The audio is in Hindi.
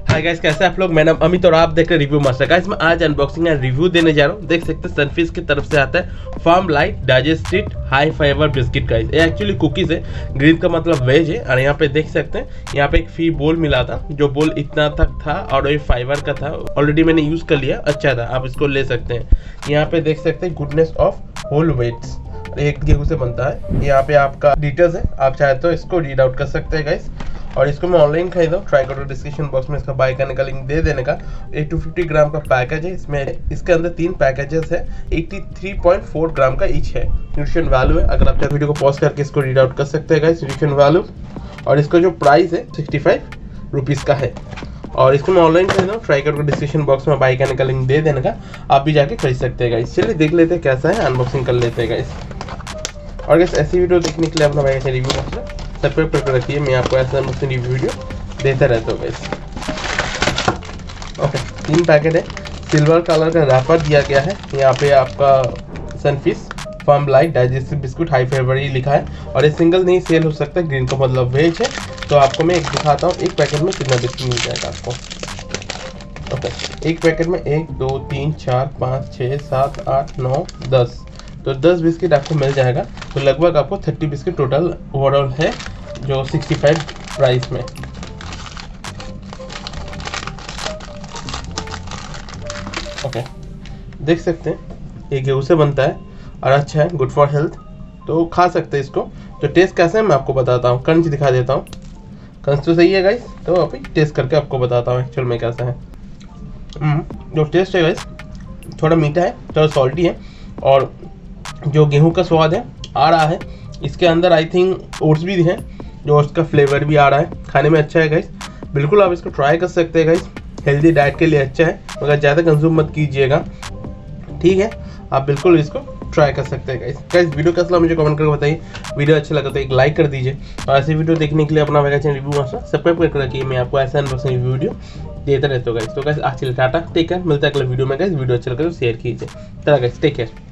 हाय गाइस, कैसे आप लोग। मैं नाम अमित और आप देख रहे हैं रिव्यू मास्टर। गाइस मैं आज अनबॉक्सिंग एंड रिव्यू देने जा रहा हूँ। देख सकते हैं सनफीस्ट की तरफ से आता है Farmlite digested high fibre biscuit. Guys ये एक्चुअली कुकीज है, ग्रीन का मतलब वेज है। और यहाँ पे देख सकते हैं, यहाँ पे एक फ्री बोल मिला था, जो बोल इतना तक था और ये फाइबर का था। ऑलरेडी मैंने यूज कर लिया, अच्छा था, आप इसको ले सकते हैं। यहाँ पे देख सकते हैं गुडनेस ऑफ होल वेट्स, एक गेहूं से बनता है। यहाँ पे आपका डिटेल्स है, आप चाहे तो इसको रीड आउट कर सकते हैं गाइस। और इसको मैं ऑनलाइन खरीदा हूँ, ट्राई करो डिस्क्रिप्शन बॉक्स में इसका बाय करने का लिंक दे देने का। 250 ग्राम का पैकेज है, इसमें इसके अंदर 3 पैकेजेस है, 83.4 ग्राम का ईच है। न्यूट्रिशन वैल्यू है, अगर आप वीडियो को पॉज करके इसको रीड आउट कर सकते हैं गाइस, न्यूट्रिशन वैल्यू। और इसका जो प्राइस है 65 रुपीज़ का है। और इसको मैं ऑनलाइन खरीदा हूँ, ट्राई करो डिस्क्रिप्शन बॉक्स में बाय करने का लिंक दे देने का, आप भी जाके खरीद सकते हैं गाइस। चलिए देख लेते हैं कैसा है, अनबॉक्सिंग कर लेते हैं गाइस। और गाइस ऐसी वीडियो देखने के लिए अपना भाई का रिव्यू सब्सक्राइब करके रखिए, मैं आपको ऐसा अनबॉक्सिंग रिव्यू वीडियो देता रहता हूँ गाइस। ओके, 3 पैकेट है, सिल्वर कलर का रैपर दिया गया है। यहाँ पे आपका Sunfeast Farmlite digestive biscuit high fibre ये लिखा है। और ये सिंगल नहीं सेल हो सकता, ग्रीन का मतलब वेज है। तो आपको मैं एक दिखाता हूँ, एक पैकेट में कितना बिस्कुट मिल जाएगा आपको। ओके, एक पैकेट में 1 2 3 4 5 6 7 8 9 10, तो 10 बिस्किट आपको मिल जाएगा। तो लगभग आपको 30 बिस्किट टोटल ओवरऑल है, जो 65 प्राइस में। ओके, देख सकते हैं ये गेहूं से बनता है और अच्छा है, गुड फॉर हेल्थ, तो खा सकते हैं इसको। तो टेस्ट कैसा है मैं आपको बताता हूँ, क्रंच दिखा देता हूँ। क्रंच तो सही है गाइस, तो अभी टेस्ट करके आपको बताता हूँ एक्चुअल में कैसा है। जो टेस्ट है गाइस, थोड़ा मीठा है, थोड़ा सॉल्टी है, और जो गेहूं का स्वाद है आ रहा है। इसके अंदर आई थिंक ओट्स भी हैं, जो ओट्स का फ्लेवर भी आ रहा है, खाने में अच्छा है गाइस। बिल्कुल आप इसको ट्राई कर सकते हैं गाइस, हेल्दी डाइट के लिए अच्छा है, मगर ज़्यादा कंज्यूम मत कीजिएगा, ठीक है। आप बिल्कुल इसको ट्राई कर सकते हैं गाइस। वीडियो कैसा लगा मुझे कमेंट करके बताइए। वीडियो अच्छा लगा तो एक लाइक कर दीजिए, और ऐसे वीडियो देखने के लिए अपना mega channel review master subscribe करके रखिए, मैं आपको ऐसा अनबॉक्सिंग रिव्यू वीडियो देता रहता हूँ गाइस। तो गाइस आज के लिए टाटा, टेक केयर, मिलता है अगले वीडियो में गाइस। वीडियो अच्छा लगा तो शेयर कीजिए। चलो गाइस, टेक केयर।